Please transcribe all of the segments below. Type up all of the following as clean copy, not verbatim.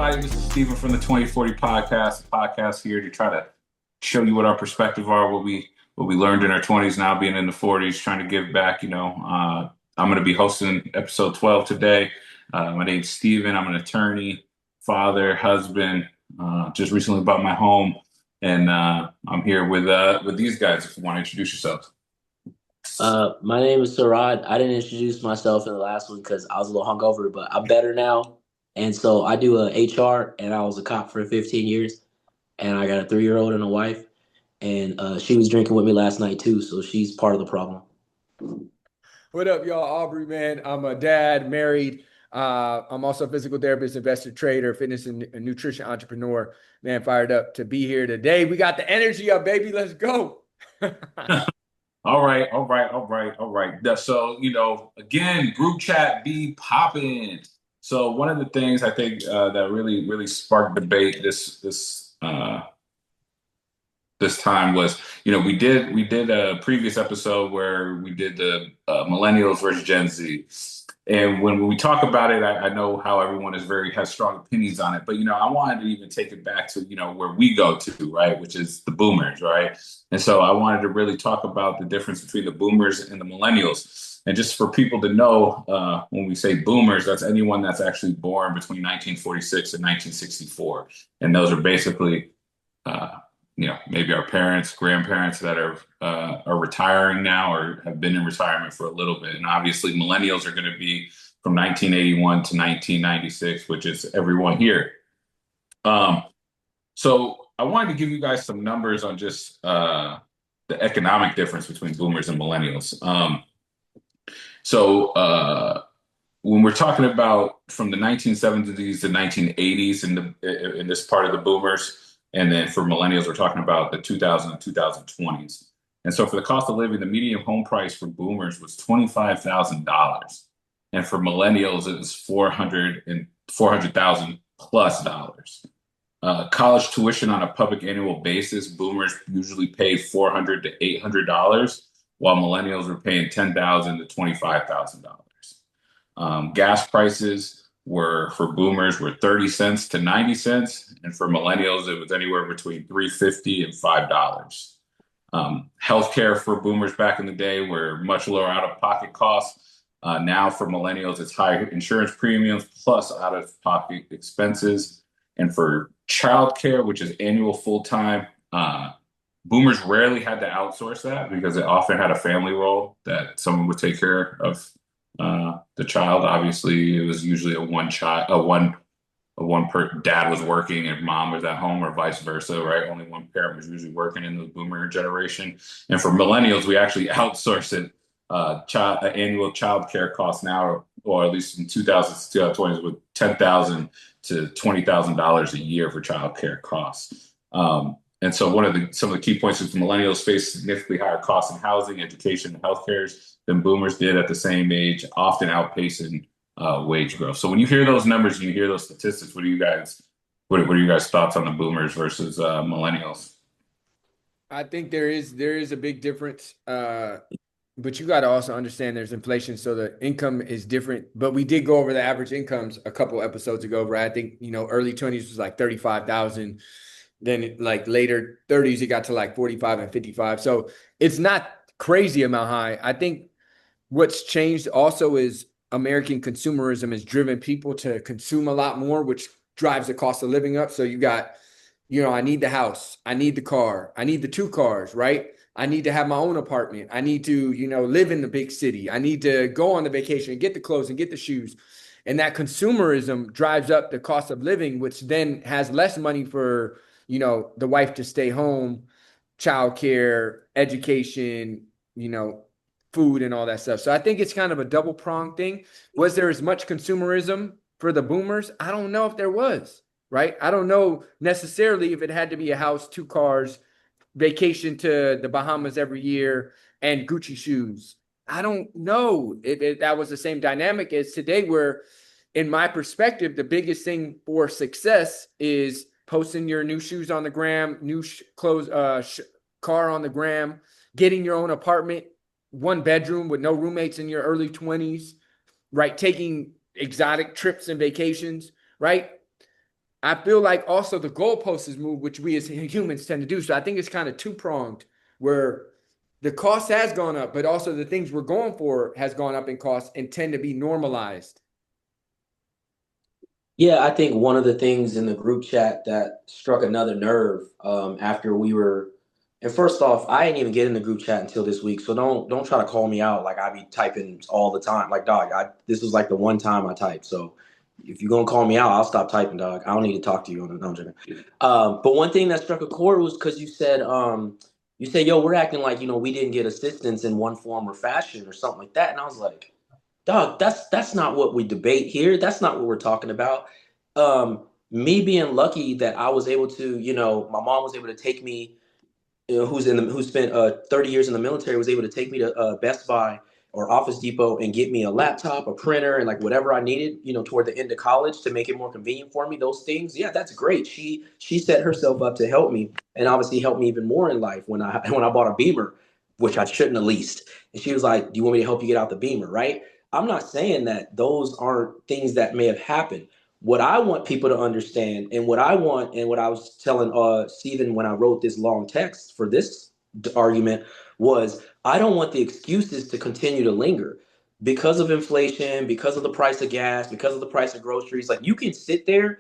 everybody. This is Steven from the 2040 podcast. Podcast here to try to show you what our perspective are, what we learned in our 20s, now being in the 40s, trying to give back. I'm going to be hosting episode 12 today. My name's Steven. I'm an attorney, father, husband. Just recently bought my home, and I'm here with these guys. If you want to introduce yourselves. My name is Sirod. I didn't introduce myself in the last one because I was a little hungover, but I'm better now. And so I do HR, and I was a cop for 15 years. And I got a 3-year-old and a wife. And she was drinking with me last night too, so she's part of the problem. What up, y'all? Aubrey, man. I'm a dad, married. I'm also a physical therapist, investor, trader, fitness and nutrition entrepreneur. Man, fired up to be here today. We got the energy up, baby. Let's go. All right. So, again, group chat be popping. So one of the things I think that really sparked debate this time was, we did a previous episode where we did the millennials versus Gen Z. And when we talk about it, I know how everyone has strong opinions on it, but I wanted to even take it back to where we go to, right, which is the boomers, right? And so I wanted to really talk about the difference between the boomers and the millennials. And just for people to know, when we say boomers, that's anyone that's actually born between 1946 and 1964, and those are basically maybe our parents, grandparents that are retiring now or have been in retirement for a little bit. And obviously millennials are going to be from 1981 to 1996, which is everyone here. So I wanted to give you guys some numbers on just the economic difference between boomers and millennials. When we're talking about from the 1970s to 1980s in this part of the boomers, and then for millennials, we're talking about the 2000 and 2020s. And so for the cost of living, the median home price for boomers was $25,000. And for millennials, it was $400,000 plus dollars. College tuition on a public annual basis, boomers usually paid $400 to $800, while millennials were paying $10,000 to $25,000. Gas prices for boomers were 30 cents to 90 cents, and for millennials it was anywhere between $3.50 and $5. Healthcare for boomers back in the day were much lower out-of-pocket costs. Now for millennials, it's higher insurance premiums plus out-of-pocket expenses. And for childcare, which is annual full-time, boomers rarely had to outsource that because it often had a family role that someone would take care of the child. Obviously, it was usually dad was working and mom was at home, or vice versa, right? Only one parent was usually working in the boomer generation. And for millennials, we actually outsource it. Annual child care costs now, or at least in 2020, with $10,000 to $20,000 a year for child care costs. And so some of the key points is millennials face significantly higher costs in housing, education, and healthcare than boomers did at the same age, often outpacing wage growth. So when you hear those numbers and you hear those statistics, what are you guys' thoughts on the boomers versus millennials? I think there is a big difference, but you got to also understand there's inflation, so the income is different. But we did go over the average incomes a couple episodes ago, right? I think early 20s was like 35,000. Then like later 30s, it got to like 45 and 55. So it's not crazy amount high. I think what's changed also is American consumerism has driven people to consume a lot more, which drives the cost of living up. So you got, I need the house, I need the car, I need the 2 cars, right? I need to have my own apartment. I need to, live in the big city. I need to go on the vacation, get the clothes and get the shoes. And that consumerism drives up the cost of living, which then has less money for the wife to stay home, childcare, education, food and all that stuff. So I think it's kind of a double pronged thing. Was there as much consumerism for the boomers? I don't know if there was, right? I don't know necessarily if it had to be a house, 2 cars, vacation to the Bahamas every year, and Gucci shoes. I don't know if that was the same dynamic as today, where in my perspective, the biggest thing for success is posting your new shoes on the gram, new clothes, car on the gram, getting your own apartment, 1 bedroom with no roommates in your early 20s, right? Taking exotic trips and vacations, right? I feel like also the goalpost is moved, which we as humans tend to do. So I think it's kind of two-pronged, where the cost has gone up, but also the things we're going for has gone up in cost and tend to be normalized. Yeah, I think one of the things in the group chat that struck another nerve after we were, and first off, I didn't even get in the group chat until this week, so don't try to call me out like I be typing all the time. Like, dog, this was like the one time I typed. So if you're gonna call me out, I'll stop typing, dog. I don't need to talk to you on the. No, I'm joking. But one thing that struck a chord was because you said, yo, we're acting like we didn't get assistance in one form or fashion or something like that, and I was like, dog, that's not what we debate here. That's not what we're talking about. Me being lucky that I was able to, my mom was able to take me, who spent 30 years in the military, was able to take me to Best Buy or Office Depot and get me a laptop, a printer, and like whatever I needed, toward the end of college to make it more convenient for me. Those things, yeah, that's great. She set herself up to help me, and obviously helped me even more in life when I when I bought a Beamer, which I shouldn't have leased. And she was like, "Do you want me to help you get out the Beamer?" Right? I'm not saying that those aren't things that may have happened. What I want people to understand, and what I want, and what I was telling Stephen when I wrote this long text for this argument, was I don't want the excuses to continue to linger because of inflation, because of the price of gas, because of the price of groceries. Like, you can sit there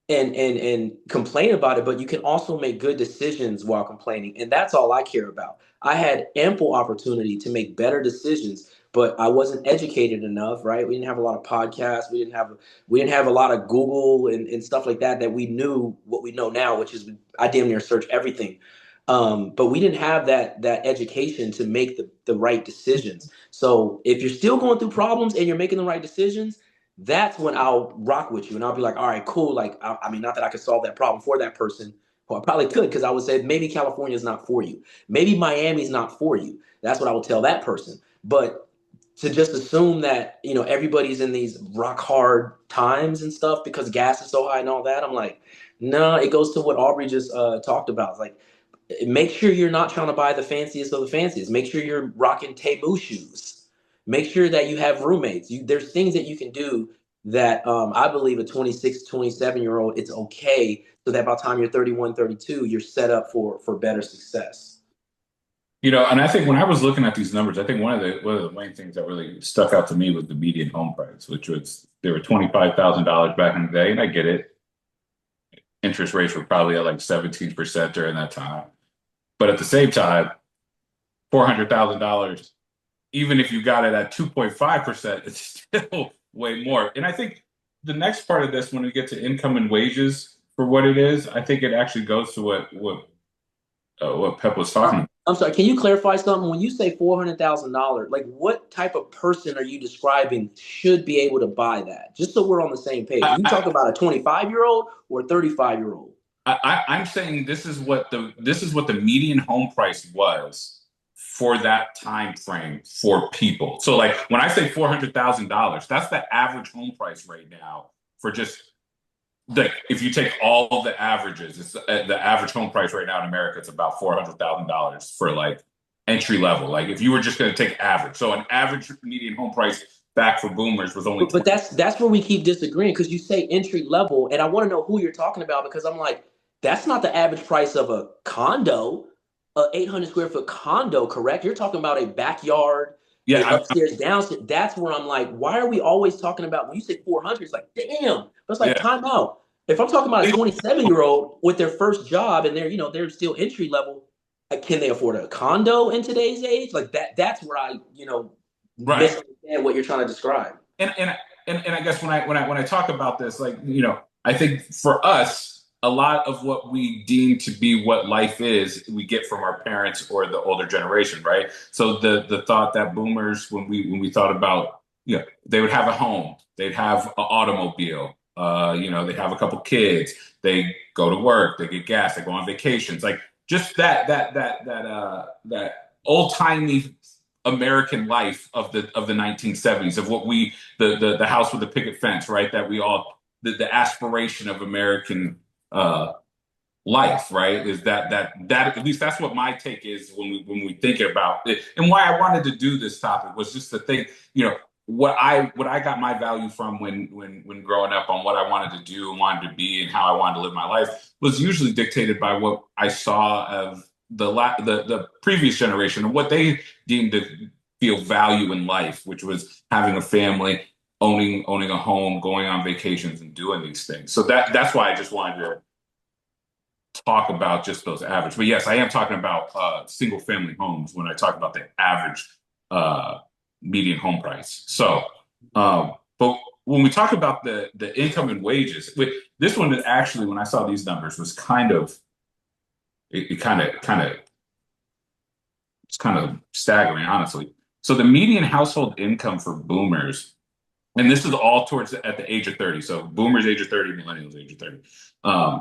and complain about it, but you can also make good decisions while complaining, and that's all I care about. I had ample opportunity to make better decisions, but I wasn't educated enough, right? We didn't have a lot of podcasts. We didn't have a lot of Google and stuff like that we knew what we know now, which is I damn near search everything. But we didn't have that education to make the right decisions. So if you're still going through problems and you're making the right decisions, that's when I'll rock with you and I'll be like, all right, cool. Like, I mean, not that I could solve that problem for that person. Well, I probably could, because I would say maybe California is not for you. Maybe Miami's not for you. That's what I would tell that person. But to just assume that, everybody's in these rock hard times and stuff because gas is so high and all that, I'm like, no, it goes to what Aubrey just talked about. It's like, make sure you're not trying to buy the fanciest of the fanciest. Make sure you're rocking Temu shoes. Make sure that you have roommates. There's things that you can do that I believe a 26, 27-year-old, it's okay. So that by the time you're 31, 32, you're set up for better success. And I think when I was looking at these numbers, I think one of the main things that really stuck out to me was the median home price, which was they were $25,000 back in the day, and I get it. Interest rates were probably at like 17% during that time, but at the same time, $400,000, even if you got it at 2.5%, it's still way more. And I think the next part of this, when we get to income and wages for what it is, I think it actually goes to what Pep was talking about. I'm sorry, can you clarify something? When you say $400,000, like what type of person are you describing should be able to buy that? Just so we're on the same page. Are you talking about a 25-year-old or a 35-year-old? I'm saying this is what the median home price was for that time frame for people. So like when I say $400,000, that's the average home price right now for just like if you take all of the averages, it's the average home price right now in America. It's about $400,000 for like entry level. Like if you were just going to take average, so an average median home price back for boomers was only. But that's where we keep disagreeing, because you say entry level, and I want to know who you're talking about, because I'm like, that's not the average price of a condo, a 800 square foot condo, correct? You're talking about a backyard, a Yeah, upstairs, downstairs. That's where I'm like, why are we always talking about, when you say 400, it's like, damn. But it's like, yeah. time out. If I'm talking about a 27-year-old with their first job and they're still entry level, can they afford a condo in today's age? Like that's where I Right. misunderstand what you're trying to describe. And I guess when I talk about this, like, I think for us, a lot of what we deem to be what life is, we get from our parents or the older generation, right? So the thought that boomers, when we thought about, they would have a home, they'd have an automobile, they'd have a couple kids, they go to work, they get gas, they go on vacations, like just that old timey American life of the 1970s, of what the house with the picket fence, right? That we all the aspiration of American life, right? Is that at least that's what my take is when we think about it, and why I wanted to do this topic was just to think, what I got my value from when growing up on what I wanted to do and wanted to be and how I wanted to live my life was usually dictated by what I saw of the previous generation and what they deemed to feel value in life, which was having a family, owning a home, going on vacations, and doing these things. So that's why I just wanted to talk about just those average. But yes, I am talking about single family homes when I talk about the average uh, median home price. So, but when we talk about the income and wages, with this one that actually, when I saw these numbers, was kind of it it's kind of staggering, honestly. So the median household income for boomers, and this is all towards at the age of 30. So boomers age of 30, millennials age of 30.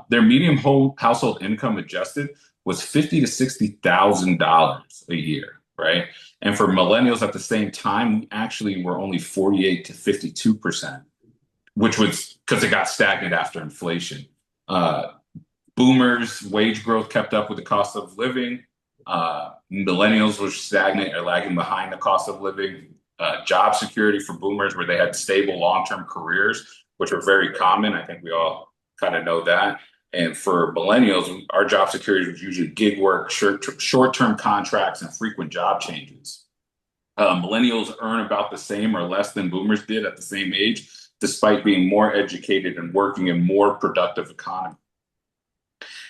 Their median whole household income adjusted was 50 to $60,000 a year, right? And for millennials at the same time, we actually were only 48 to 52%, which was because it got stagnant after inflation. Boomers' wage growth kept up with the cost of living. Millennials were stagnant or lagging behind the cost of living. Job security for boomers, where they had stable long-term careers, which were very common. I think we all kind of know that. And for millennials, our job security was usually gig work, short-term contracts, and frequent job changes. Millennials earn about the same or less than boomers did at the same age, despite being more educated and working in more productive economy.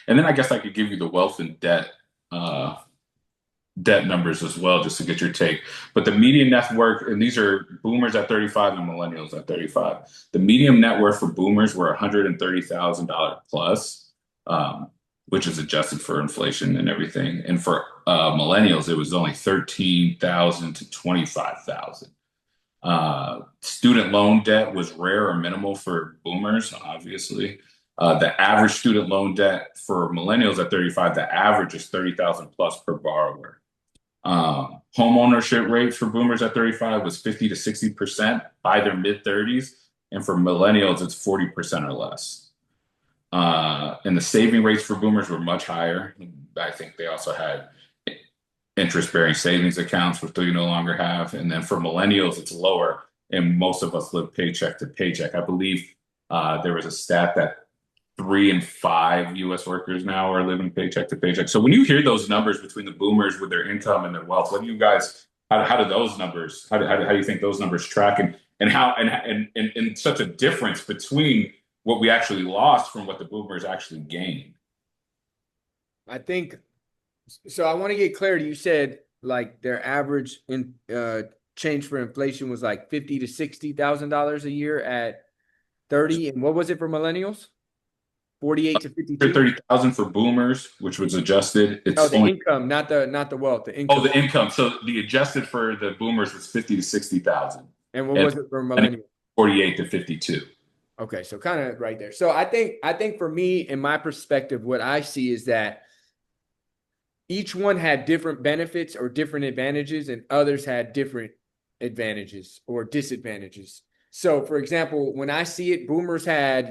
And then I guess I could give you the wealth and debt numbers as well, just to get your take. But the median net worth, and these are boomers at 35 and millennials at 35. The median net worth for boomers were $130,000 plus, which is adjusted for inflation and everything. And for millennials, it was only 13,000 to 25,000. Student loan debt was rare or minimal for boomers, obviously. The average student loan debt for millennials at 35, the average is 30,000 plus per borrower. Home ownership rate for boomers at 35 was 50 to 60% by their mid 30s. And for millennials, it's 40% or less. And the saving rates for boomers were much higher. I think they also had interest-bearing savings accounts, which they no longer have. And then for millennials, it's lower. And most of us live paycheck to paycheck. I believe there was a stat that 3 in 5 U.S. workers now are living paycheck to paycheck. So when you hear those numbers between the boomers with their income and their wealth, what do you guys? How do those numbers? How do you think those numbers track? And such a difference between what we actually lost from what the boomers actually gained. I think so. I want to get clarity. You said like their average in change for inflation was like $50,000 to $60,000 a year at 30. And what was it for millennials? 48 to 52. 30,000 for boomers, which was adjusted. Oh, the income, not the wealth. The income. Oh, the income. So the adjusted for the boomers was 50 to 60,000. And what was it for millennials? 48 to 52. Okay, so kind of right there. So I think for me, in my perspective, what I see is that each one had different benefits or different advantages, and others had different advantages or disadvantages. So, for example, when I see it, boomers had,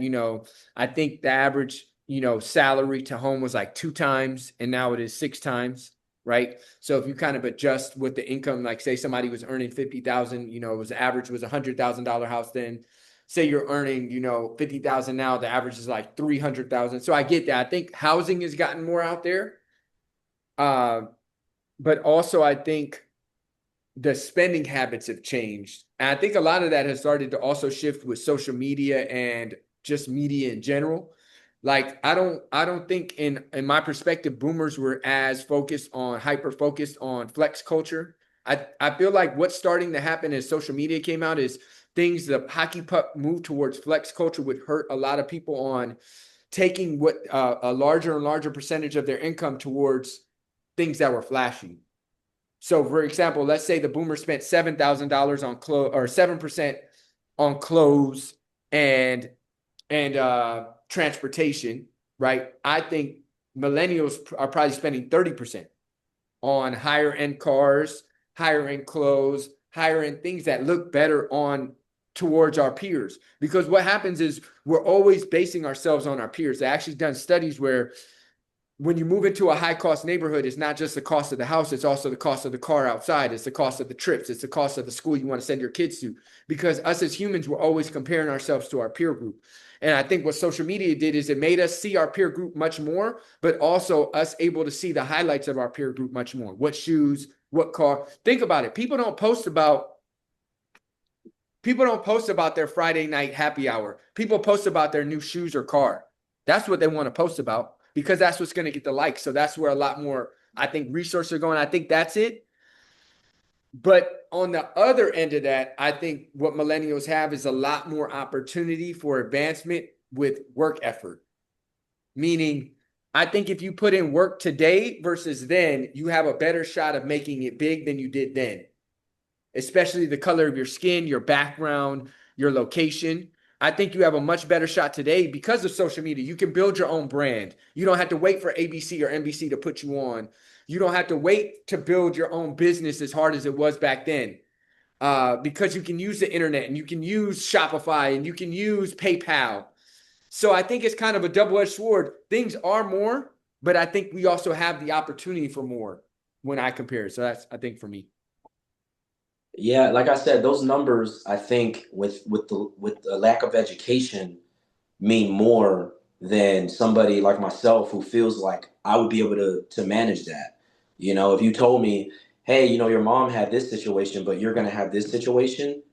I think the average, salary to home was like 2 times, and now it is 6 times, right? So if you kind of adjust with the income, like say somebody was earning 50,000, it was average was $100,000 house then. Say you're earning, 50,000 now, the average is like 300,000. So I get that. I think housing has gotten more out there. But also I think the spending habits have changed. And I think a lot of that has started to also shift with social media and just media in general. Like I don't think in my perspective, boomers were as hyper focused on flex culture. I feel like what's starting to happen as social media came out is the hockey puck move towards flex culture would hurt a lot of people on taking what a larger and larger percentage of their income towards things that were flashy. So, for example, let's say the boomer spent $7,000 on clothes or 7% on clothes and transportation, right? I think millennials are probably spending 30% on higher end cars, higher end clothes, higher end things that look better towards our peers. Because what happens is we're always basing ourselves on our peers. They actually done studies where when you move into a high cost neighborhood, it's not just the cost of the house, it's also the cost of the car outside. It's the cost of the trips. It's the cost of the school you want to send your kids to. Because us as humans, we're always comparing ourselves to our peer group. And I think what social media did is it made us see our peer group much more, but also us able to see the highlights of our peer group much more. What shoes, what car. Think about it. People don't post about their Friday night happy hour. People post about their new shoes or car. That's what they want to post about because that's what's going to get the likes. So that's where a lot more, I think, resources are going. I think that's it. But on the other end of that, I think what millennials have is a lot more opportunity for advancement with work effort. Meaning, I think if you put in work today versus then, you have a better shot of making it big than you did then. Especially the color of your skin, your background, your location. I think you have a much better shot today because of social media. You can build your own brand. You don't have to wait for ABC or NBC to put you on. You don't have to wait to build your own business as hard as it was back then. Because you can use the internet and you can use Shopify and you can use PayPal. So I think it's kind of a double-edged sword. Things are more, but I think we also have the opportunity for more when I compare. So that's, I think, for me. Yeah, like I said, those numbers, I think, with the lack of education, mean more than somebody like myself who feels like I would be able to manage that. You know, if you told me, hey, you know, your mom had this situation, but you're going to have this situation,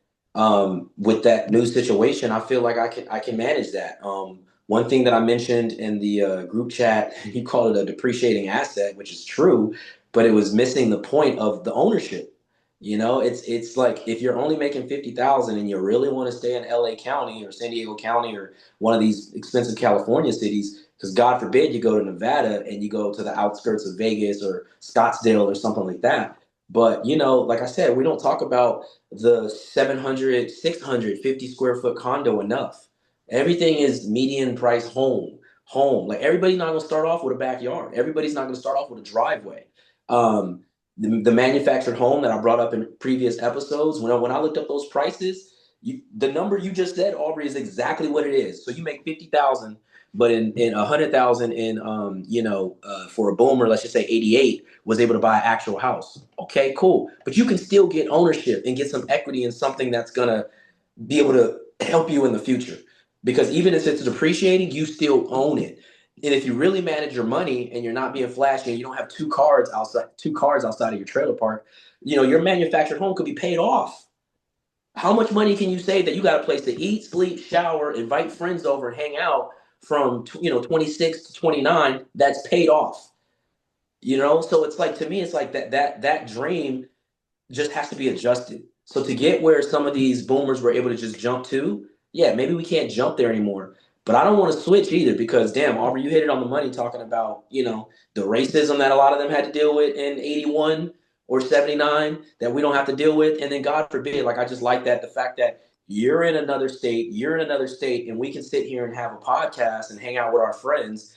with that new situation, I feel like I can manage that. One thing that I mentioned in the group chat, you call it a depreciating asset, which is true, but it was missing the point of the ownership. You know, it's like if you're only making 50,000 and you really want to stay in LA County or San Diego County or one of these expensive California cities, because God forbid you go to Nevada and you go to the outskirts of Vegas or Scottsdale or something like that. But, you know, like I said, we don't talk about the 700, 650 square foot condo enough. Everything is median price home. Like everybody's not going to start off with a backyard. Everybody's not going to start off with a driveway. Um, the manufactured home that I brought up in previous episodes, when I looked up those prices, the number you just said, Aubrey, is exactly what it is. So you make 50,000, but in 100,000 in for a boomer, let's just say 88 was able to buy an actual house. Okay, cool, but you can still get ownership and get some equity in something that's gonna be able to help you in the future. Because even if it's depreciating, you still own it. And if you really manage your money and you're not being flashy and you don't have two cars outside of your trailer park, you know, your manufactured home could be paid off. How much money can you save that you got a place to eat, sleep, shower, invite friends over, and hang out from 26 to 29 that's paid off? You know, so it's like to me, it's like that dream just has to be adjusted. So to get where some of these boomers were able to just jump to, yeah, maybe we can't jump there anymore. But I don't want to switch either because damn, Aubrey, you hit it on the money talking about, you know, the racism that a lot of them had to deal with in 81 or 79 that we don't have to deal with. And then God forbid, like I just like that, the fact that you're in another state, and we can sit here and have a podcast and hang out with our friends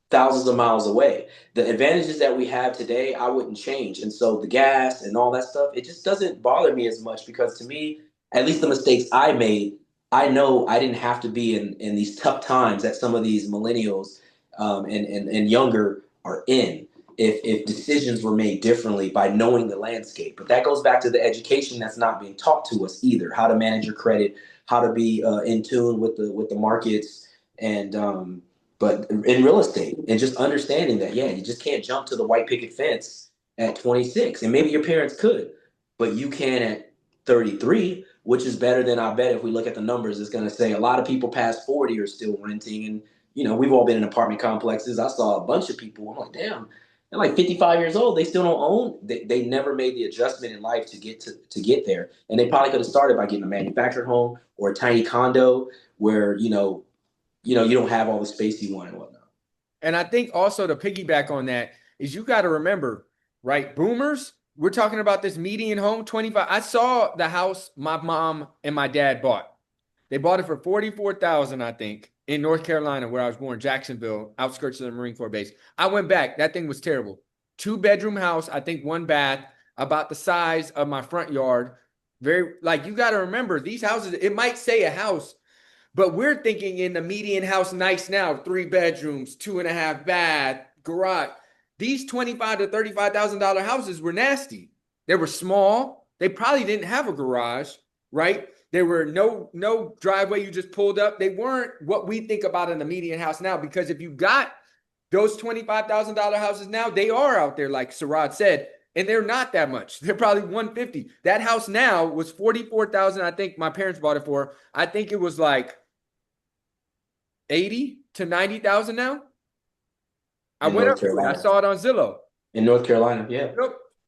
thousands of miles away. The advantages that we have today, I wouldn't change. And so the gas and all that stuff, it just doesn't bother me as much because to me, at least the mistakes I made, I know I didn't have to be in these tough times that some of these millennials and younger are in. If decisions were made differently by knowing the landscape. But that goes back to the education that's not being taught to us either. How to manage your credit, how to be in tune with the markets, and but in real estate, and just understanding that, yeah, you just can't jump to the white picket fence at 26. And maybe your parents could, but you can at 33, which is better than, I bet if we look at the numbers, it's going to say a lot of people past 40 are still renting. And, you know, we've all been in apartment complexes. I saw a bunch of people. I'm like, damn, they're like 55 years old. They still don't own. They never made the adjustment in life to get there. And they probably could have started by getting a manufactured home or a tiny condo where, you don't have all the space you want and whatnot. And I think also to piggyback on that is you got to remember, right? Boomers, we're talking about this median home, 25. I saw the house my mom and my dad bought. They bought it for 44,000, I think, in North Carolina, where I was born, Jacksonville, outskirts of the Marine Corps base. I went back. That thing was terrible. 2-bedroom house, I think 1 bath, about the size of my front yard. Very, like, you got to remember, these houses, it might say a house, but we're thinking in the median house nice now, 3 bedrooms, 2.5 bath, garage. These $25,000 to $35,000 houses were nasty. They were small. They probably didn't have a garage, right? There were no driveway. You just pulled up. They weren't what we think about in a median house now, because if you got those $25,000 houses now, they are out there, like Sirod said, and they're not that much. They're probably 150. That house now was 44,000. I think my parents bought it for. I think it was like 80 to 90,000 now. I In went North up to it. I Carolina. saw it on Zillow. In North Carolina, yeah.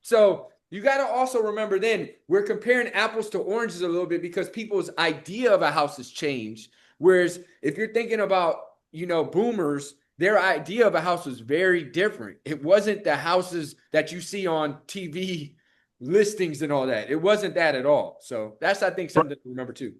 So you got to also remember, then we're comparing apples to oranges a little bit, because people's idea of a house has changed. Whereas if you're thinking about, boomers, their idea of a house was very different. It wasn't the houses that you see on TV listings and all that. It wasn't that at all. So that's, I think, something to remember too.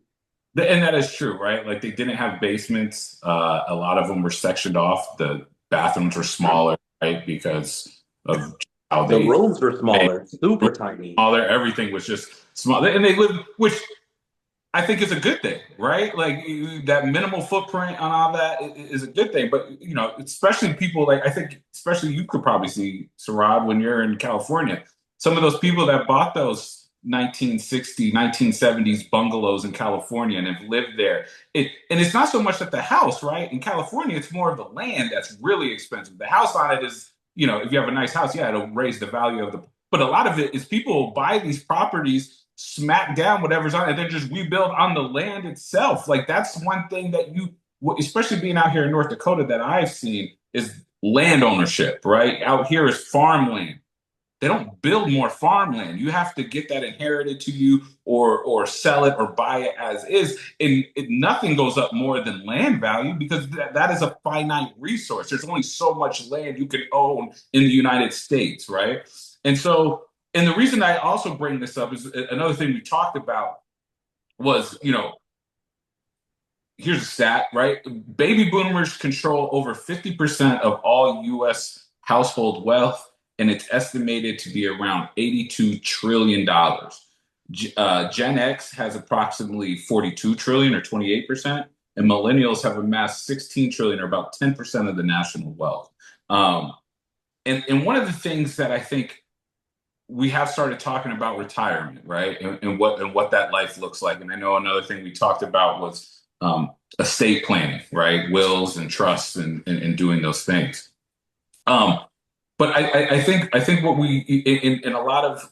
And that is true, right? Like, they didn't have basements. A lot of them were sectioned off. The bathrooms were smaller, right? Because of how The rooms were smaller, super tiny. smaller. Everything was just small. And they lived, which I think is a good thing, right? Like, that minimal footprint on all that is a good thing. But, especially people like, I think, especially you could probably see, Sirod, when you're in California, some of those people that bought those 1960s, 1970s bungalows in California and have lived there. And it's not so much that the house, right? In California, it's more of the land that's really expensive. The house on it is, if you have a nice house, yeah, it'll raise the value of the, but a lot of it is people buy these properties, smack down whatever's on it, and then just rebuild on the land itself. Like, that's one thing that especially being out here in North Dakota, that I've seen is land ownership, right? Out here is farmland. They don't build more farmland. You have to get that inherited to you, or sell it, or buy it as is. And nothing goes up more than land value, because that is a finite resource. There's only so much land you can own in the United States, right? And so, and the reason I also bring this up is another thing we talked about was, here's a stat, right? Baby boomers control over 50% of all US household wealth, and it's estimated to be around $82 trillion. Gen X has approximately 42 trillion, or 28%, and millennials have amassed 16 trillion, or about 10% of the national wealth. And one of the things that I think we have started talking about retirement, right? And what that life looks like. And I know another thing we talked about was estate planning, right? Wills and trusts, and doing those things. But I think what we in a lot of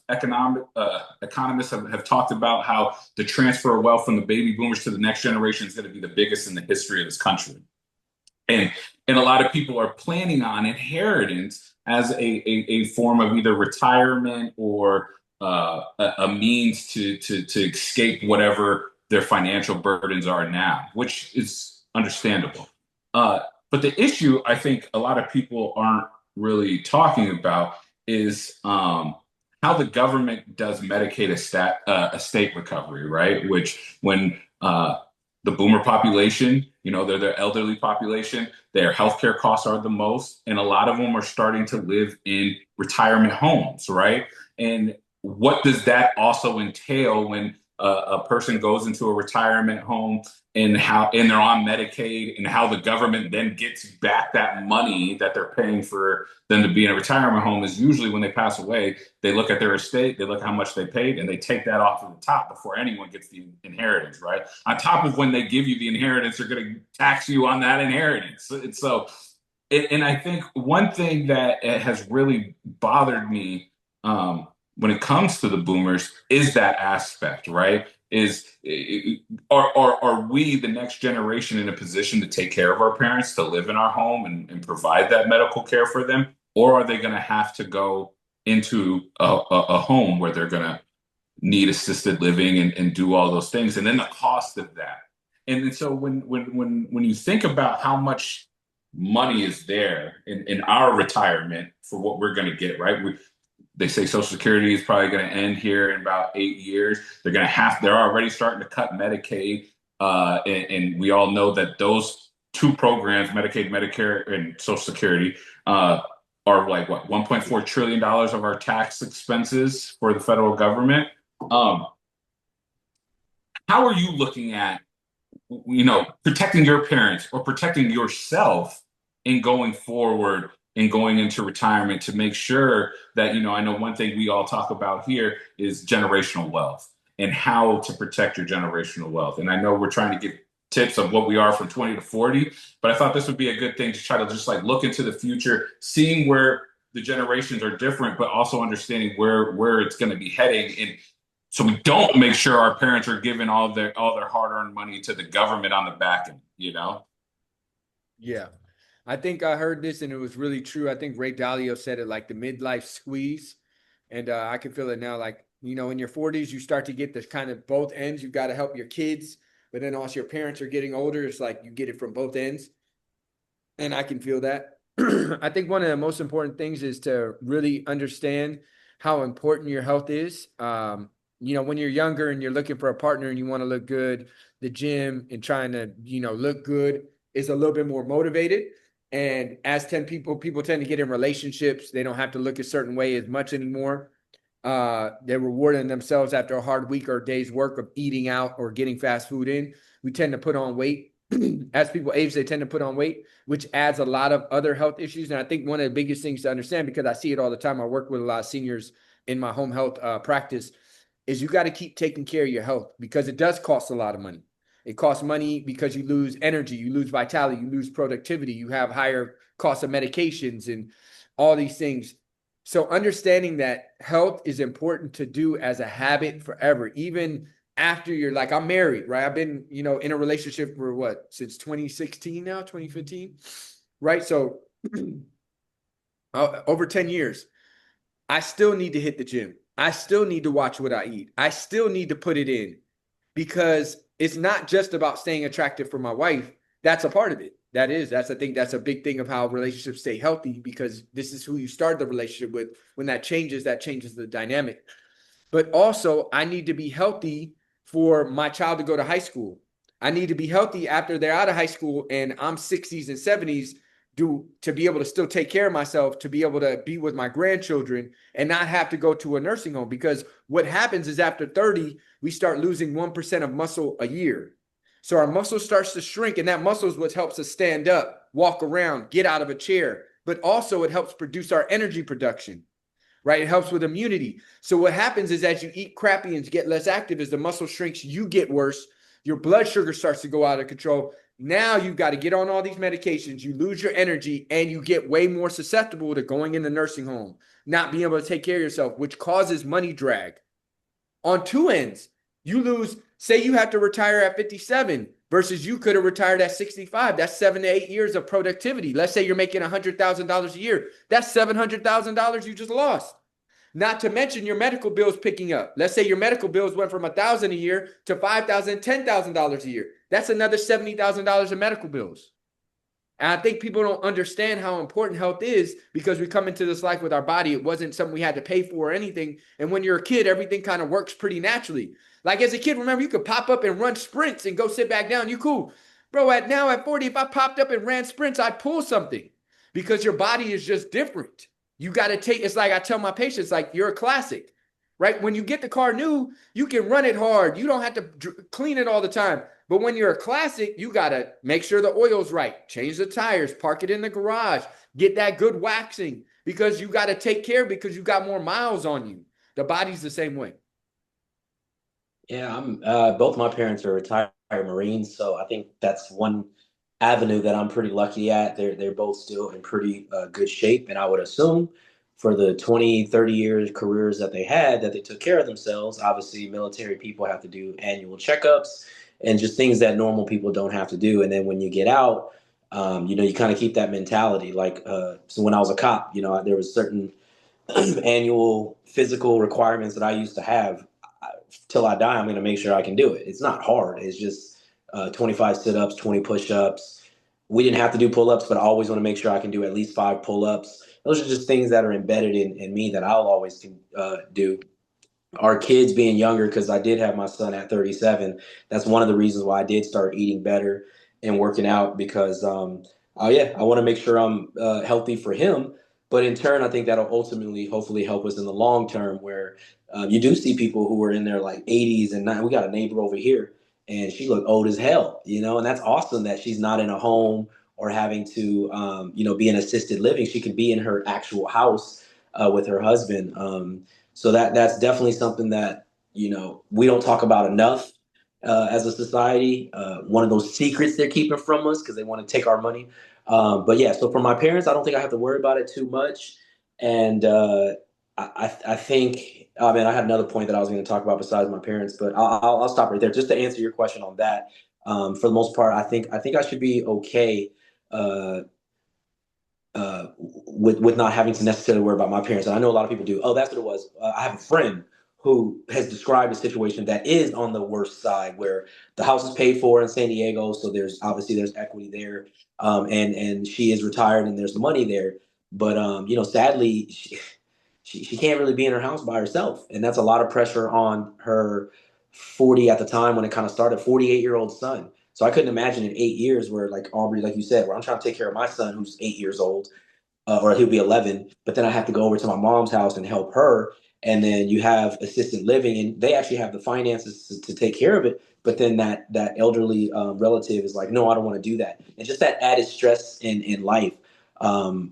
economists have talked about how the transfer of wealth from the baby boomers to the next generation is going to be the biggest in the history of this country, and a lot of people are planning on inheritance as a form of either retirement or a means to escape whatever their financial burdens are now, which is understandable. But the issue I think a lot of people aren't really talking about is how the government does Medicaid estate recovery, right? Which, when the boomer population, they're the elderly population, their healthcare costs are the most, and a lot of them are starting to live in retirement homes, right? And what does that also entail when a person goes into a retirement home, and they're on Medicaid, and how the government then gets back that money that they're paying for them to be in a retirement home is usually when they pass away. They look at their estate, they look how much they paid, and they take that off of the top before anyone gets the inheritance, right? On top of when they give you the inheritance, they're going to tax you on that inheritance. And I think one thing that has really bothered me when it comes to the boomers is that aspect, right? Are we, the next generation, in a position to take care of our parents, to live in our home and provide that medical care for them? Or are they going to have to go into a home where they're going to need assisted living and do all those things? And then the cost of that. And so when you think about how much money is there in our retirement for what we're going to get, right? They say Social Security is probably going to end here in about 8 years. They're already starting to cut Medicaid. And we all know that those two programs, Medicaid, Medicare, and Social Security, are like $1.4 trillion of our tax expenses for the federal government. How are you looking at, protecting your parents or protecting yourself in going forward and going into retirement to make sure that, I know one thing we all talk about here is generational wealth and how to protect your generational wealth. And I know we're trying to give tips of what we are from 20 to 40, but I thought this would be a good thing to try to just like look into the future, seeing where the generations are different, but also understanding where it's going to be heading. And so we don't make sure our parents are giving all their hard-earned money to the government on the back end. Yeah. I think I heard this and it was really true. I think Ray Dalio said it like the midlife squeeze. And I can feel it now. Like, in your 40s, you start to get this kind of both ends. You've got to help your kids, but then also your parents are getting older. It's like you get it from both ends. And I can feel that. I think one of the most important things is to really understand how important your health is. When you're younger and you're looking for a partner and you want to look good, the gym and trying to, look good is a little bit more motivated. And as 10 people tend to get in relationships. They don't have to look a certain way as much anymore. They're rewarding themselves after a hard week or day's work of eating out or getting fast food in. We tend to put on weight. As people age, they tend to put on weight, which adds a lot of other health issues. And I think one of the biggest things to understand, because I see it all the time, I work with a lot of seniors in my home health practice, is you got to keep taking care of your health because it does cost a lot of money. It costs money because you lose energy, you lose vitality, you lose productivity, you have higher costs of medications and all these things. So understanding that health is important to do as a habit forever, even after you're like, I'm married, right? I've been, in a relationship for what, since 2016 now, 2015, right? So over 10 years, I still need to hit the gym. I still need to watch what I eat. I still need to put it in because it's not just about staying attractive for my wife. That's a part of it. I think that's a big thing of how relationships stay healthy because this is who you start the relationship with. When that changes the dynamic. But also I need to be healthy for my child to go to high school. I need to be healthy after they're out of high school and I'm 60s and 70s to be able to still take care of myself, to be able to be with my grandchildren and not have to go to a nursing home. Because what happens is after 30, we start losing 1% of muscle a year. So our muscle starts to shrink, and that muscle is what helps us stand up, walk around, get out of a chair. But also it helps produce our energy production, right? It helps with immunity. So what happens is as you eat crappy and get less active, as the muscle shrinks, you get worse. Your blood sugar starts to go out of control. Now you've got to get on all these medications. You lose your energy and you get way more susceptible to going in the nursing home, not being able to take care of yourself, which causes money drag. On two ends, you lose, say you have to retire at 57 versus you could have retired at 65. That's 7 to 8 years of productivity. Let's say you're making $100,000 a year. That's $700,000 you just lost. Not to mention your medical bills picking up. Let's say your medical bills went from $1,000 a year to $5,000, $10,000 a year. That's another $70,000 in medical bills. And I think people don't understand how important health is because we come into this life with our body. It wasn't something we had to pay for or anything. And when you're a kid, everything kind of works pretty naturally. Like as a kid, remember, you could pop up and run sprints and go sit back down. You cool. Bro, at 40, if I popped up and ran sprints, I'd pull something because your body is just different. You got to it's like I tell my patients, like you're a classic, right? When you get the car new, you can run it hard. You don't have to clean it all the time. But when you're a classic, you got to make sure the oil's right, change the tires, park it in the garage, get that good waxing because you got to take care because you got more miles on you. The body's the same way. Yeah, I'm both my parents are retired Marines, so I think that's one avenue that I'm pretty lucky at. They're both still in pretty good shape, and I would assume for the 20, 30 years careers that they had that they took care of themselves. Obviously, military people have to do annual checkups and just things that normal people don't have to do. And then when you get out, you kind of keep that mentality. Like, so when I was a cop, there was certain annual physical requirements that I used to have. Till I die, I'm going to make sure I can do it. It's not hard. It's just 25 sit-ups, 20 push-ups. We didn't have to do pull-ups, but I always want to make sure I can do at least 5 pull-ups. Those are just things that are embedded in me that I'll always do. Our kids being younger, because I did have my son at 37. That's one of the reasons why I did start eating better and working out because, I want to make sure I'm healthy for him. But in turn, I think that'll ultimately, hopefully, help us in the long term where you do see people who are in their like 80s and we got a neighbor over here and she looked old as hell, and that's awesome that she's not in a home or having to, be in assisted living. She can be in her actual house with her husband. So that's definitely something that, we don't talk about enough as a society. One of those secrets they're keeping from us because they want to take our money. But yeah, so for my parents, I don't think I have to worry about it too much. And I think, oh man, I had another point that I was going to talk about besides my parents, but I'll stop right there. Just to answer your question on that, for the most part, I think I should be okay uh, with not having to necessarily worry about my parents. And I know a lot of people do. Oh, that's what it was. I have a friend who has described a situation that is on the worst side, where the house is paid for in San Diego, so there's equity there, and she is retired and there's money there. But sadly, she can't really be in her house by herself, and that's a lot of pressure on her 40 at the time when it kind of started, 48-year-old son. So I couldn't imagine in 8 years where, like Aubrey, like you said, where I'm trying to take care of my son who's 8 years old, or he'll be 11, but then I have to go over to my mom's house and help her. And then you have assisted living, and they actually have the finances to take care of it. But then that elderly relative is like, no, I don't want to do that. And just that added stress in life.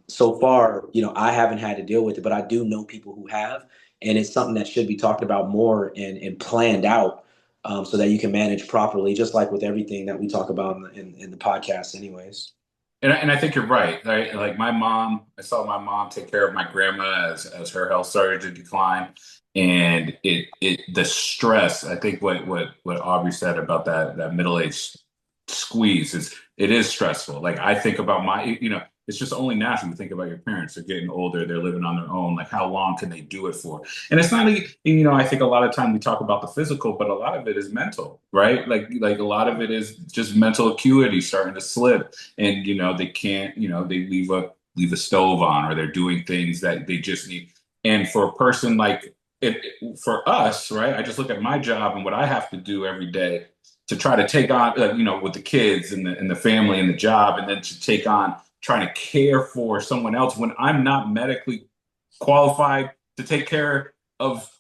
So far, I haven't had to deal with it, but I do know people who have, and it's something that should be talked about more and planned out, so that you can manage properly, just like with everything that we talk about in the podcast, anyways. And I think you're right. Like my mom, I saw my mom take care of my grandma as her health started to decline, and the stress. I think what Aubrey said about that middle age squeeze is, it is stressful. Like I think about it's just only natural to think about your parents. They're getting older, they're living on their own. Like how long can they do it for? And it's not I think a lot of time we talk about the physical, but a lot of it is mental, right? Like a lot of it is just mental acuity starting to slip, and they can't, they leave a stove on, or they're doing things that they just need. And for a person like for us, right? I just look at my job and what I have to do every day to try to take on, with the kids and the family and the job, and then to take on trying to care for someone else when I'm not medically qualified to take care of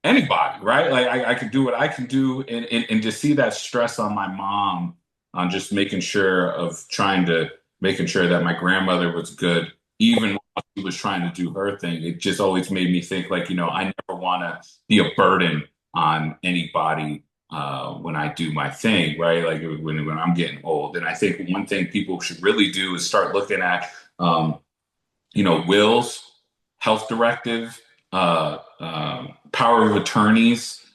anybody, right? Like I can do what I can do, and just see that stress on my mom, on just making sure that my grandmother was good, even while she was trying to do her thing. It just always made me think, like, I never want to be a burden on anybody when I do my thing, right? Like when I'm getting old. And I think one thing people should really do is start looking at, wills, health directive, power of attorneys,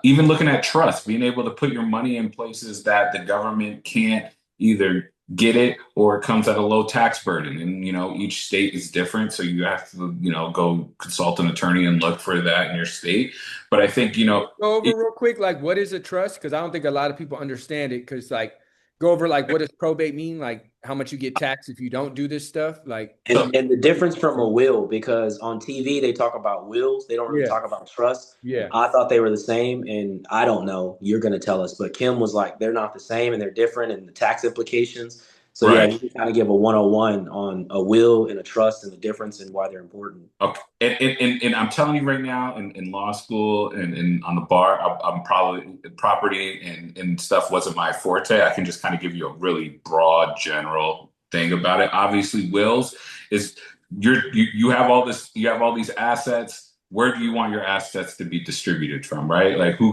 even looking at trust, being able to put your money in places that the government can't either get it, or it comes at a low tax burden. And, each state is different. So you have to, go consult an attorney and look for that in your state. But I think, Go over real quick, like what is a trust? Because I don't think a lot of people understand it. Because like, go over like what does probate mean? Like how much you get taxed if you don't do this stuff? Like, And the difference from a will, because on TV they talk about wills, they don't really yeah, talk about trust. yeah. I thought they were the same, and I don't know. You're going to tell us, but Kim was like, they're not the same, and they're different, and the tax implications. So yeah, right. you can kind of give a 101 on a will and a trust and the difference and why they're important. Okay. And I'm telling you right now, in law school and on the bar, I'm probably, property and stuff wasn't my forte. I can just kind of give you a really broad, general thing about it. Obviously, wills is you have you have all these assets. Where do you want your assets to be distributed from, right? Like for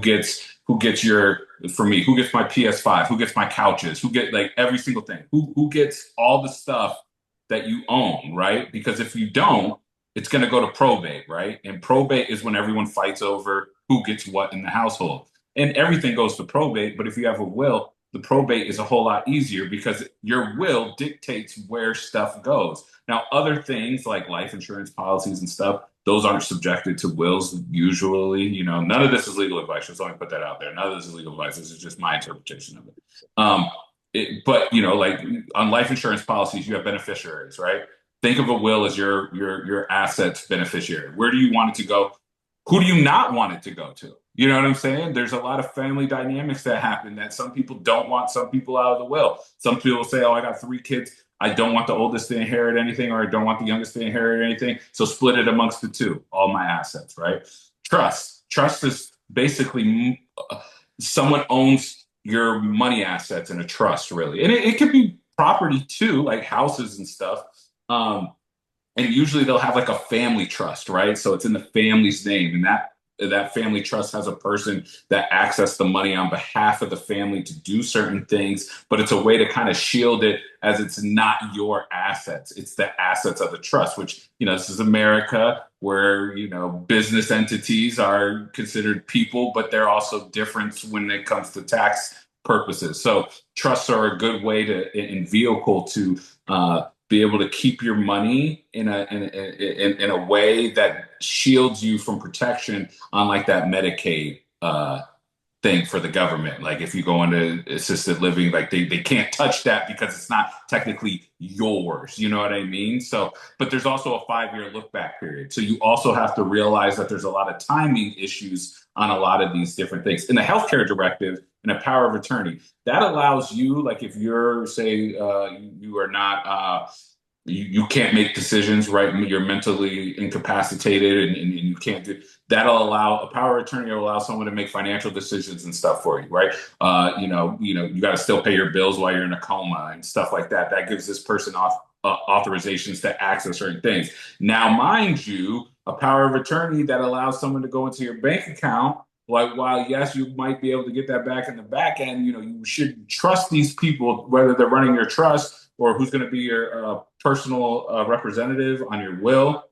me, who gets my PS5? Who gets my couches? Who get like every single thing? Who gets all the stuff that you own, right? Because if you don't, it's going to go to probate, right? And probate is when everyone fights over who gets what in the household. And everything goes to probate. But if you have a will, the probate is a whole lot easier because your will dictates where stuff goes. Now, other things like life insurance policies and stuff, those aren't subjected to wills usually. None of this is legal advice. Just let me put that out there. None of this is legal advice. This is just my interpretation of it. But like on life insurance policies, you have beneficiaries, right? Think of a will as your assets beneficiary. Where do you want it to go? Who do you not want it to go to? You know what I'm saying? There's a lot of family dynamics that happen that some people don't want some people out of the will. Some people say, oh, I got 3 kids. I don't want the oldest to inherit anything, or I don't want the youngest to inherit anything. So split it amongst the two, all my assets, right? Trust is basically someone owns your money assets in a trust, really. And it could be property too, like houses and stuff. And usually they'll have like a family trust, right? So it's in the family's name, and that family trust has a person that access the money on behalf of the family to do certain things, but it's a way to kind of shield it as it's not your assets. It's the assets of the trust, which, this is America where, business entities are considered people, but they're also different when it comes to tax purposes. So trusts are a good way in vehicle to be able to keep your money in a way that shields you from protection, unlike that Medicaid thing for the government. Like if you go into assisted living, like they can't touch that because it's not technically yours. You know what I mean? So, but there's also a 5-year look back period. So you also have to realize that there's a lot of timing issues on a lot of these different things. In the healthcare directive and a power of attorney, that allows you, like if you're, say, you are not, you can't make decisions, right? You're mentally incapacitated and you can't do, that'll allow a power of attorney will allow someone to make financial decisions and stuff for you, right? You got to still pay your bills while you're in a coma and stuff like that. That gives this person authorizations to access certain things. Now, mind you, a power of attorney that allows someone to go into your bank account, like while yes, you might be able to get that back in the back end, you should trust these people, whether they're running your trust or who's going to be your personal representative on your will,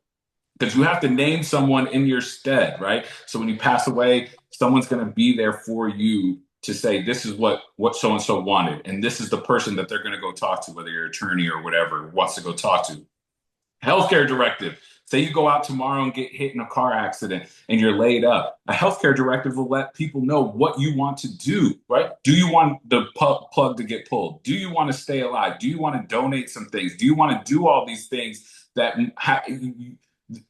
because you have to name someone in your stead, right? So when you pass away, someone's going to be there for you to say, this is what so-and-so wanted. And this is the person that they're going to go talk to, whether your attorney or whatever wants to go talk to. Healthcare directive. Say you go out tomorrow and get hit in a car accident and you're laid up. A healthcare directive will let people know what you want to do, right? Do you want the plug to get pulled? Do you want to stay alive? Do you want to donate some things? Do you want to do all these things that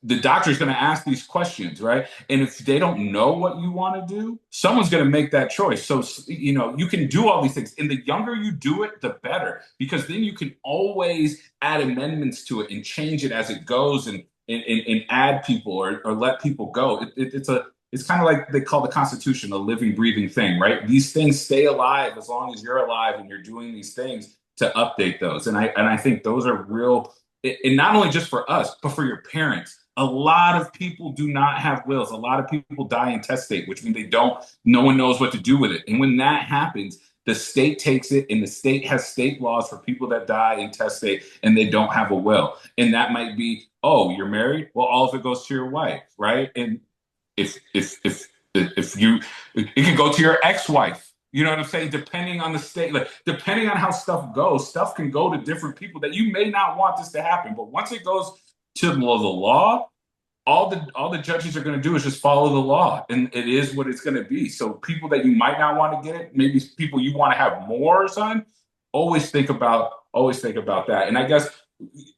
the doctor's going to ask these questions, right? And if they don't know what you want to do, someone's going to make that choice. So, you can do all these things. And the younger you do it, the better, because then you can always add amendments to it and change it as it goes and add people or let people go. It's kind of like they call the Constitution a living, breathing thing, right? These things stay alive as long as you're alive and you're doing these things to update those. And I think those are real. And not only just for us, but for your parents. A lot of people do not have wills. A lot of people die intestate, which means no one knows what to do with it. And when that happens, the state takes it, and the state has state laws for people that die intestate and they don't have a will. And that might be, oh, you're married? Well, all of it goes to your wife, right? And if you, it could go to your ex-wife. You know what I'm saying? Depending on the state, like depending on how stuff goes, stuff can go to different people that you may not want this to happen. But once it goes to the law, all the judges are going to do is just follow the law, and it is what it's going to be. So people that you might not want to get it, maybe people you want to have more son, always think about that. And I guess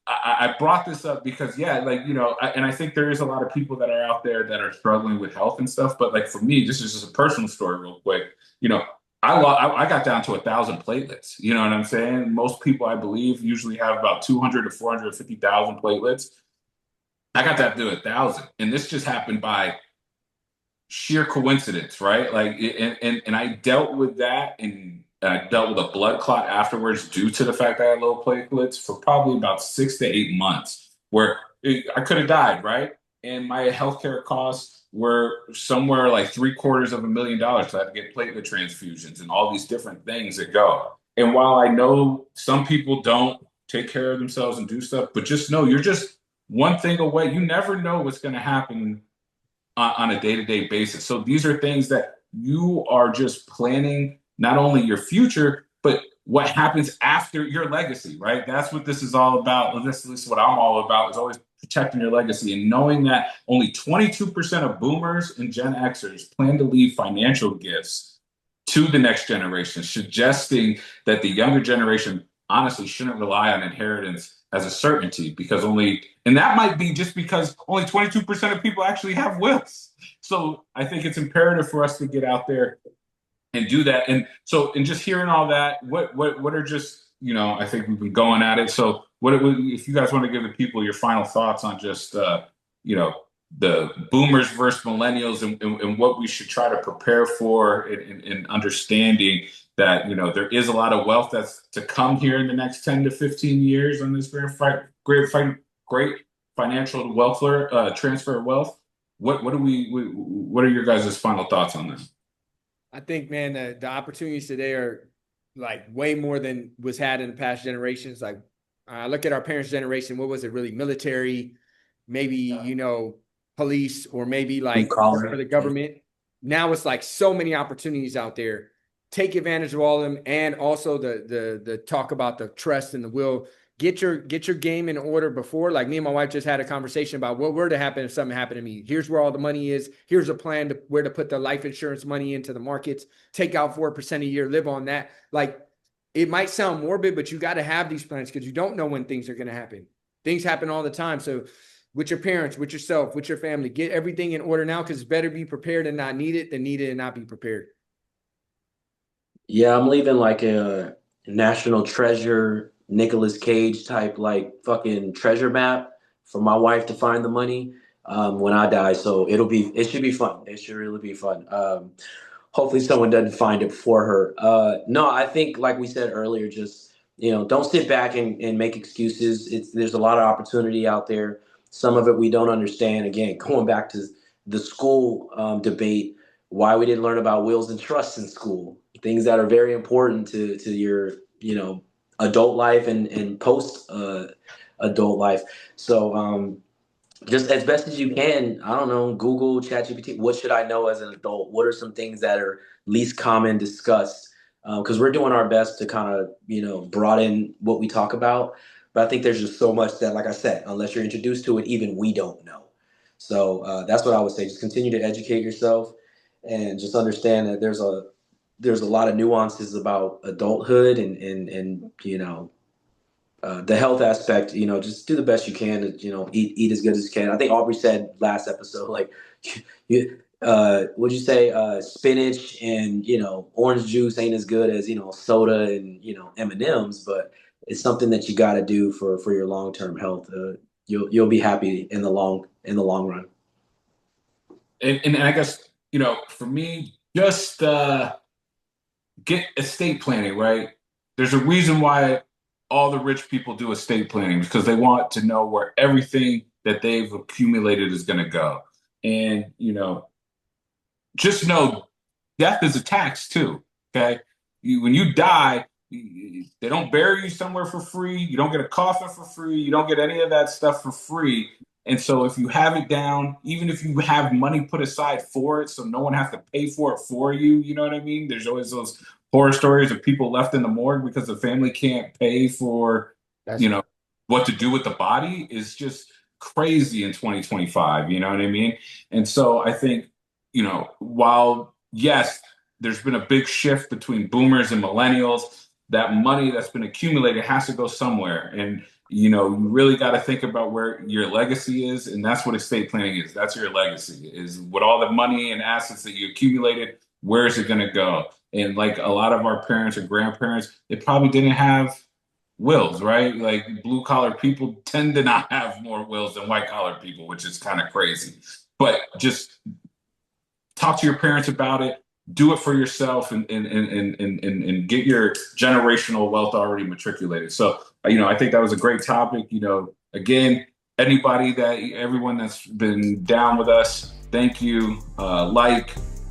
I brought this up because and I think there is a lot of people that are out there that are struggling with health and stuff. But like for me, this is just a personal story, real quick. I got down to 1,000 platelets. You know what I'm saying? Most people, I believe, usually have about 200 to 450,000 platelets. I got that to 1,000, and this just happened by sheer coincidence, right? Like, and I dealt with that, and I dealt with a blood clot afterwards due to the fact that I had low platelets for probably about 6 to 8 months, where I could have died, right? And my healthcare costs were somewhere like $750,000. So I had to get platelet transfusions and all these different things that go. And while I know some people don't take care of themselves and do stuff, but just know you're just one thing away. You never know what's going to happen on a day-to-day basis. So these are things that you are just planning not only your future, but what happens after your legacy, right? That's what this is all about. This is what I'm all about, is always protecting your legacy and knowing that only 22% of boomers and Gen Xers plan to leave financial gifts to the next generation, suggesting that the younger generation honestly shouldn't rely on inheritance as a certainty, and that might be just because only 22% of people actually have wills. So I think it's imperative for us to get out there and do that. And so, and just hearing all that, what are just, I think we've been going at it. So if you guys want to give the people your final thoughts on just, the boomers versus millennials, and what we should try to prepare for, in understanding that, there is a lot of wealth that's to come here in the next 10 to 15 years on this great financial welfare, transfer of wealth. What are your guys' final thoughts on this? I think, man, the opportunities today are like way more than was had in the past generations. Like, look at our parents' generation. What was it really? Military, maybe, police, or maybe like for the government. Now it's like so many opportunities out there. Take advantage of all of them. And also the talk about the trust and the will. Get your game in order before. Like, me and my wife just had a conversation about what were to happen if something happened to me. Here's where all the money is. Here's a plan to where to put the life insurance money into the markets. Take out 4% a year. Live on that. Like, it might sound morbid, but you got to have these plans because you don't know when things are going to happen. Things happen all the time. So with your parents, with yourself, with your family, get everything in order now, because it's better be prepared and not need it than need it and not be prepared. Yeah, I'm leaving like a National Treasure, Nicolas Cage type, like fucking treasure map for my wife to find the money when I die. So it should be fun. It should really be fun. Hopefully someone doesn't find it for her. No, I think like we said earlier, just, don't sit back and make excuses. There's a lot of opportunity out there. Some of it we don't understand. Again, going back to the school debate, why we didn't learn about wills and trusts in school, things that are very important to your, adult life and post adult life. So just as best as you can, I don't know, Google, ChatGPT, what should I know as an adult? What are some things that are least common discussed? Because we're doing our best to kind of, broaden what we talk about. But I think there's just so much that, like I said, unless you're introduced to it, even we don't know. So that's what I would say. Just continue to educate yourself and just understand that there's a lot of nuances about adulthood and the health aspect. Just do the best you can to, eat as good as you can. I think Aubrey said last episode, like, would you say spinach and orange juice ain't as good as soda and M&Ms, but it's something that you got to do for your long-term health. You'll be happy in the long run. And I guess, for me, just get estate planning, right? There's a reason why all the rich people do estate planning, because they want to know where everything that they've accumulated is going to go. And, just know death is a tax too. Okay. When you die, they don't bury you somewhere for free. You don't get a coffin for free. You don't get any of that stuff for free. And so if you have it down, even if you have money put aside for it, so no one has to pay for it for you, you know what I mean? There's always those horror stories of people left in the morgue because the family can't pay for, what to do with the body. Is just crazy in 2025, you know what I mean? And so I think, while, yes, there's been a big shift between boomers and millennials, that money that's been accumulated has to go somewhere. And, you really got to think about where your legacy is. And that's what estate planning is. That's your legacy, is with all the money and assets that you accumulated, where is it going to go? And like a lot of our parents or grandparents, they probably didn't have wills, right? Like blue collar people tend to not have more wills than white collar people, which is kind of crazy. But just talk to your parents about it. Do it for yourself and get your generational wealth already matriculated. So, I think that was a great topic. Again, everyone that's been down with us, thank you. Go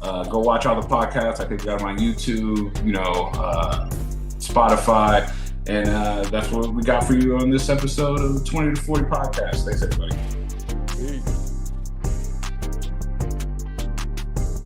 watch all the podcasts. I think we got them on YouTube, Spotify. And that's what we got for you on this episode of the 20 to 40 podcast. Thanks, everybody.